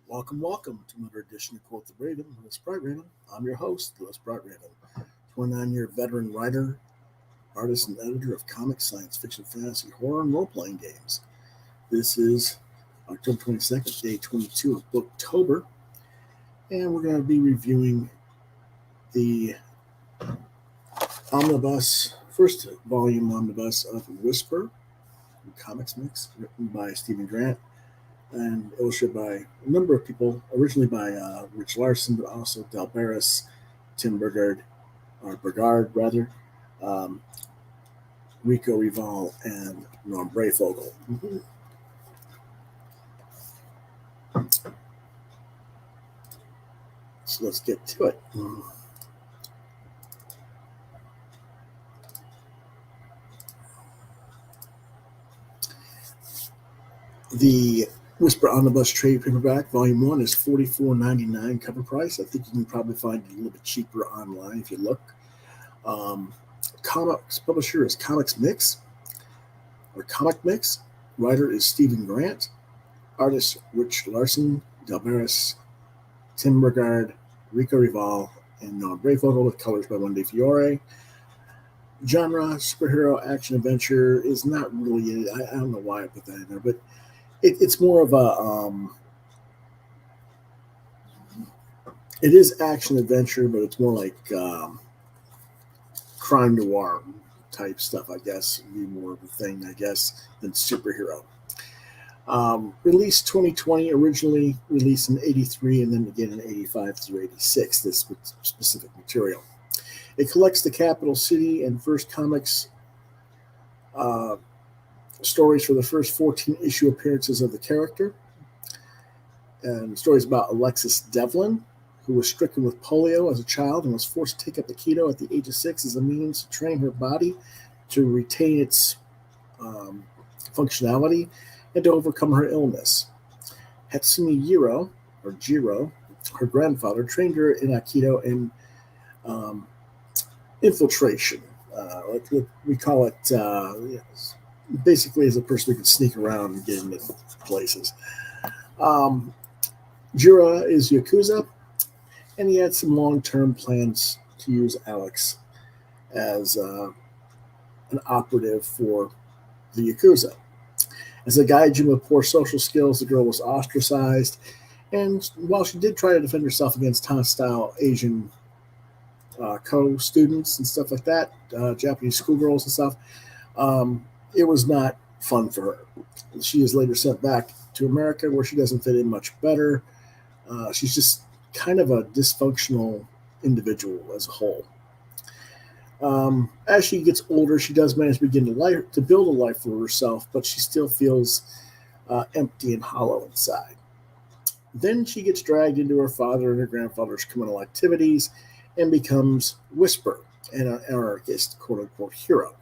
Welcome to another edition of Quoth the Raven, Louis Breyfogle. I'm your host, Louis Breyfogle, 29-year veteran writer, artist, and editor of comics, science fiction, fantasy, horror, and role-playing games. This is October 22nd, day 22 of Booktober, and we're going to be reviewing the first volume omnibus of Whisper, a comics mix, written by Stephen Grant and illustrated by a number of people, originally by Rich Larson, but also Dell Barras, Tim Burgard, or Burgard rather, Rico, and Breyfogle. So let's get to it. The Whisper Omnibus Trade Paperback, Volume 1 is $44.99 cover price. I think you can probably find it a little bit cheaper online if you look. Comics publisher is Comic Mix. Writer is Stephen Grant. Artist Rich Larson, Dell Barras, Tim Burgard, Rico, and Breyfogle, with colors by Wendy Fiore. Genre, superhero, action, adventure is not really it. I don't know why I put that in there, but it's more of a it is action adventure, but it's more like crime noir type stuff, I guess. Would be more of a thing, I guess, than superhero. Released 2020, originally released in 83 and then again in 85 through 86, this specific material. It collects the capital city and first comics stories for the first 14 issue appearances of the character, and stories about Alexis Devlin, who was stricken with polio as a child and was forced to take up Aikido at the age of 6 as a means to train her body to retain its functionality and to overcome her illness. Hatsumi Jiro, her grandfather, trained her in Aikido and infiltration. We call it basically as a person who can sneak around and get into places. Jiro is Yakuza, and he had some long-term plans to use Alex as an operative for the Yakuza. As a gaijin with poor social skills, the girl was ostracized, and while she did try to defend herself against hostile Asian co-students and stuff like that, Japanese schoolgirls and stuff, it was not fun for her. She is later sent back to America, where she doesn't fit in much better. She's just kind of a dysfunctional individual as a whole. As she gets older, she does manage to begin to build a life for herself, but she still feels empty and hollow inside. Then she gets dragged into her father and her grandfather's criminal activities and becomes Whisper, an anarchist, quote-unquote, hero.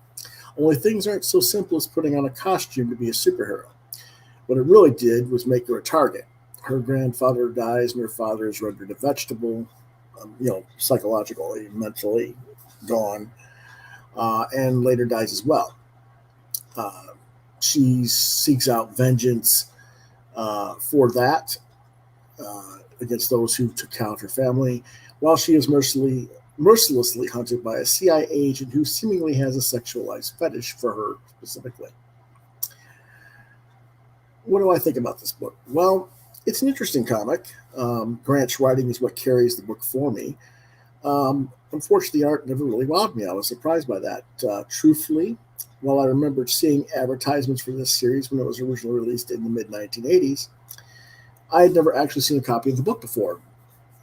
Only things aren't so simple as putting on a costume to be a superhero. What it really did was make her a target. Her grandfather dies and her father is rendered a vegetable, psychologically, mentally gone, and later dies as well. She seeks out vengeance for that against those who took out her family, while she is mercilessly hunted by a CIA agent who seemingly has a sexualized fetish for her specifically. What do I think about this book? Well, it's an interesting comic. Grant's writing is what carries the book for me. Unfortunately, the art never really wowed me. I was surprised by that. Truthfully, while I remembered seeing advertisements for this series when it was originally released in the mid-1980s, I had never actually seen a copy of the book before.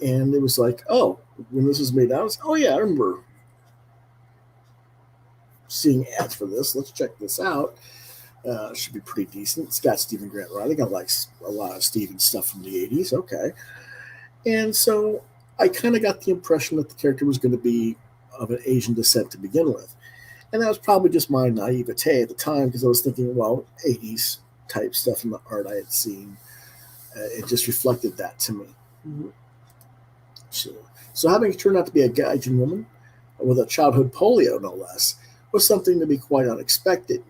And it was like, oh, when this was made out, I remember seeing ads for this. Let's check this out. Should be pretty decent. It's got Stephen Grant writing. I like a lot of Stephen stuff from the 80s. Okay. And so I kind of got the impression that the character was going to be of an Asian descent to begin with. And that was probably just my naivete at the time, because I was thinking, well, 80s type stuff in the art I had seen. It just reflected that to me. Mm-hmm. So having turned out to be a gaijin woman with a childhood polio, no less, was something to be quite unexpected.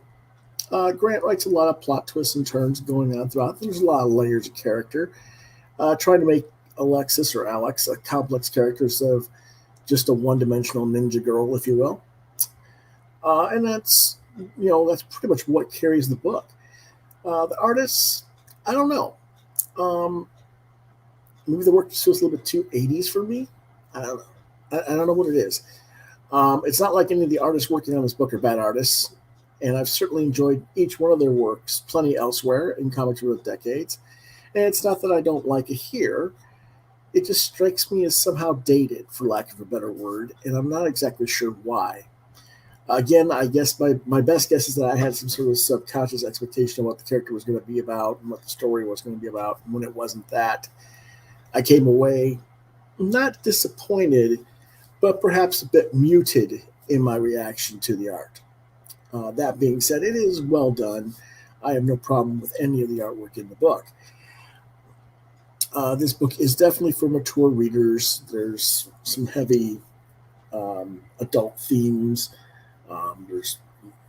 Grant writes a lot of plot twists and turns going on throughout. There's a lot of layers of character. trying to make Alexis or Alex a complex character instead of just a one-dimensional ninja girl, if you will. And that's pretty much what carries the book. The artists, I don't know. Maybe the work feels a little bit too 80s for me. I don't know. I don't know what it is. It's not like any of the artists working on this book are bad artists, and I've certainly enjoyed each one of their works plenty elsewhere in comics for decades. And it's not that I don't like it here. It just strikes me as somehow dated, for lack of a better word, and I'm not exactly sure why. Again, I guess my best guess is that I had some sort of subconscious expectation of what the character was going to be about and what the story was going to be about. And when it wasn't that, I came away not disappointed, but perhaps a bit muted in my reaction to the art. That being said, it is well done. I have no problem with any of the artwork in the book. This book is definitely for mature readers. There's some heavy adult themes. There's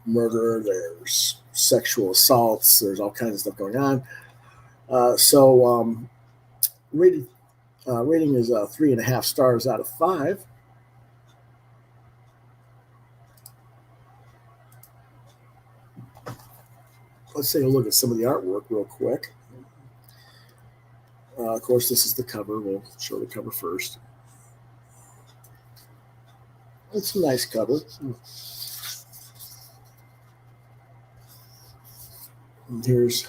murder. There's sexual assaults. There's all kinds of stuff going on. Rating is 3.5 stars out of 5. Let's take a look at some of the artwork real quick. Of course, this is the cover. We'll show the cover first. It's a nice cover. And here's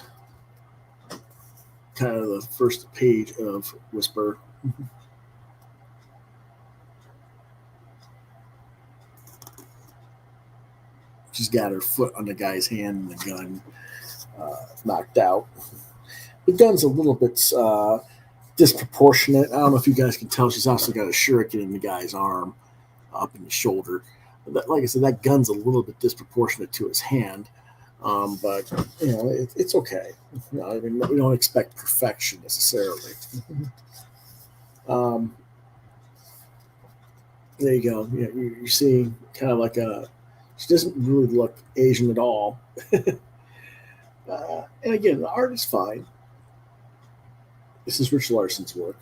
kind of the first page of Whisper. She's got her foot on the guy's hand and the gun knocked out. The gun's a little bit disproportionate. I don't know if you guys can tell. She's also got a shuriken in the guy's arm, up in the shoulder. But like I said, that gun's a little bit disproportionate to his hand. But it's okay. I mean, we don't expect perfection necessarily. There you go. You see, kind of like she doesn't really look Asian at all. And again, the art is fine. This is Rich Larson's work.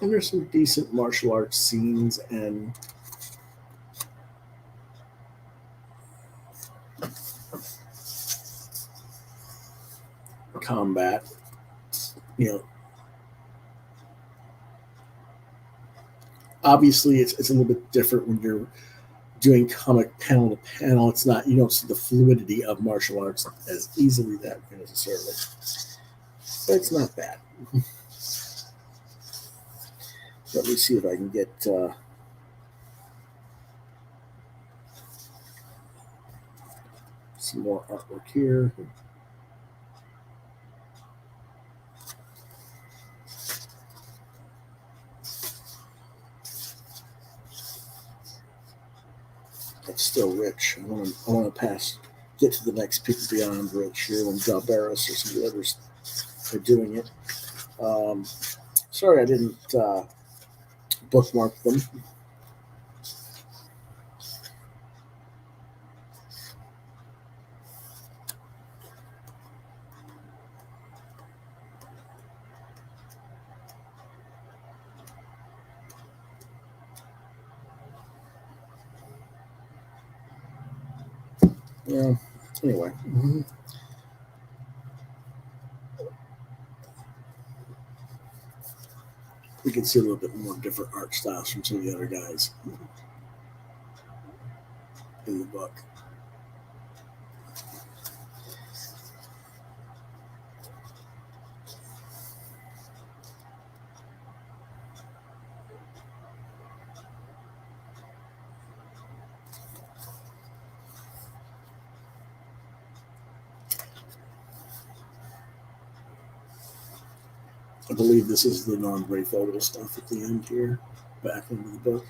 And there's some decent martial arts scenes and combat. Obviously, it's a little bit different when you're doing comic panel to panel. It's not, you don't see the fluidity of martial arts as easily that necessarily, but it's not bad. Let me see if I can get some more artwork here. That's still Rich. I want to get to the next people beyond Rich here when Dell Barras or some of the others are doing it. Sorry I didn't bookmark them. Yeah. Anyway. We can see a little bit more different art styles from some of the other guys in the book. I believe this is the non-Breyfogle stuff at the end here, back into the book.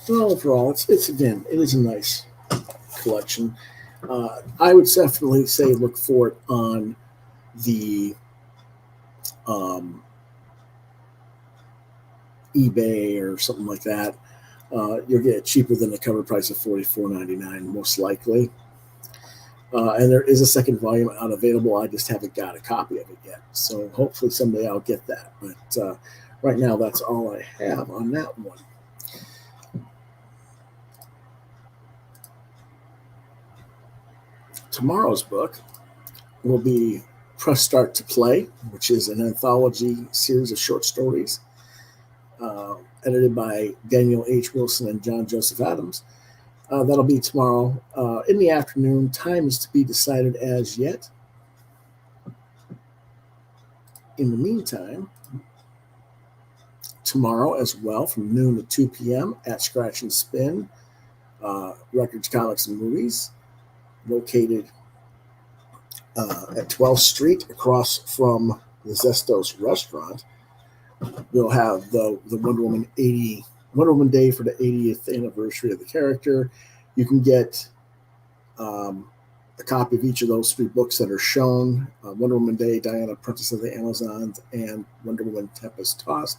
Well, overall, it is a nice collection. I would definitely say look for it on the eBay or something like that. You'll get it cheaper than the cover price of $44.99, most likely. And there is a second volume out available. I just haven't got a copy of it yet. So hopefully someday I'll get that. But right now, that's all I have on that one. Tomorrow's book will be Press Start to Play, which is an anthology series of short stories edited by Daniel H. Wilson and John Joseph Adams. That'll be tomorrow in the afternoon. Time is to be decided as yet. In the meantime, tomorrow as well, from noon to 2 p.m. at Scratch and Spin, Records, Comics, and Movies, located at 12th Street across from the Zestos restaurant. We'll have the Wonder Woman Day for the 80th anniversary of the character. You can get a copy of each of those 3 books that are shown: Wonder Woman Day, Diana, Princess of the Amazons, and Wonder Woman Tempest Tossed.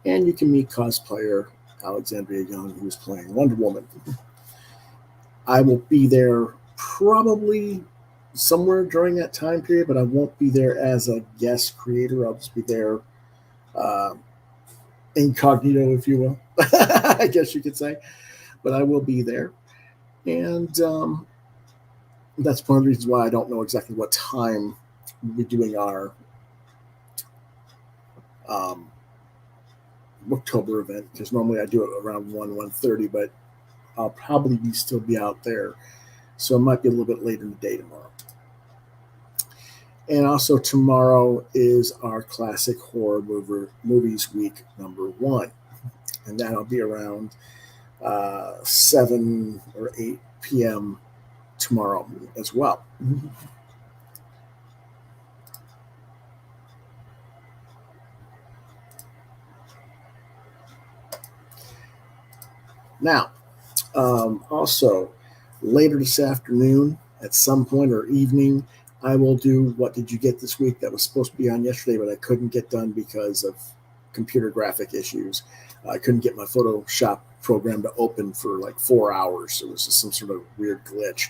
And you can meet cosplayer Alexandria Young, who's playing Wonder Woman. I will be there probably somewhere during that time period, but I won't be there as a guest creator. I'll just be there incognito, if you will, I guess you could say. But I will be there. And that's one of the reasons why I don't know exactly what time we'll be doing our Booktober event, because normally I do it around 1:30, but I'll probably still be out there. So it might be a little bit later in the day tomorrow. And also tomorrow is our Classic Horror Movies Week #1. And that'll be around 7 or 8 p.m. tomorrow as well. Now, also later this afternoon at some point, or evening, I will do What Did You Get This Week? That was supposed to be on yesterday, but I couldn't get done because of computer graphic issues. I couldn't get my Photoshop program to open for like 4 hours. It was just some sort of weird glitch.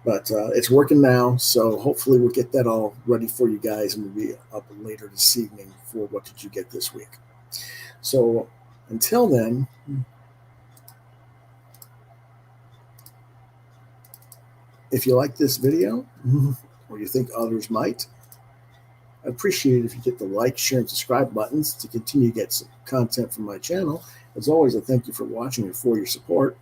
But it's working now, so hopefully we'll get that all ready for you guys, and we'll be up later this evening for What Did You Get This Week? So until then, if you like this video, or you think others might, I'd appreciate it if you hit the like, share, and subscribe buttons to continue to get some content from my channel. As always, I thank you for watching and for your support.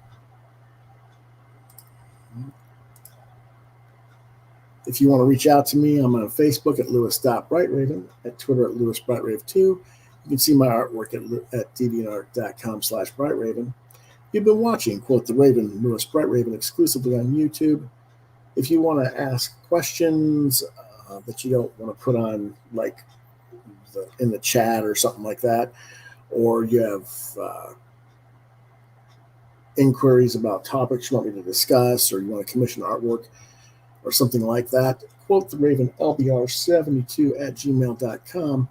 If you want to reach out to me, I'm on Facebook at Lewis.BrightRaven, at Twitter at LewisBrightRave2. You can see my artwork at deviantart.com/BrightRaven. You've been watching Quoth the Raven, Lewis Brightraven, exclusively on YouTube. If you want to ask questions that you don't want to put on like in the chat or something like that, or you have inquiries about topics you want me to discuss, or you want to commission artwork or something like that, Quoth the Raven LBR72@gmail.com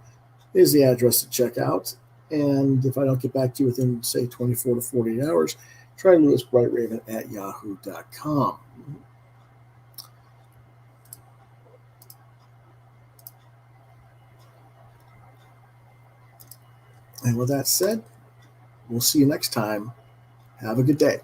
is the address to check out. And if I don't get back to you within, say, 24 to 48 hours, try lewisbrightraven@yahoo.com. And with that said, we'll see you next time. Have a good day.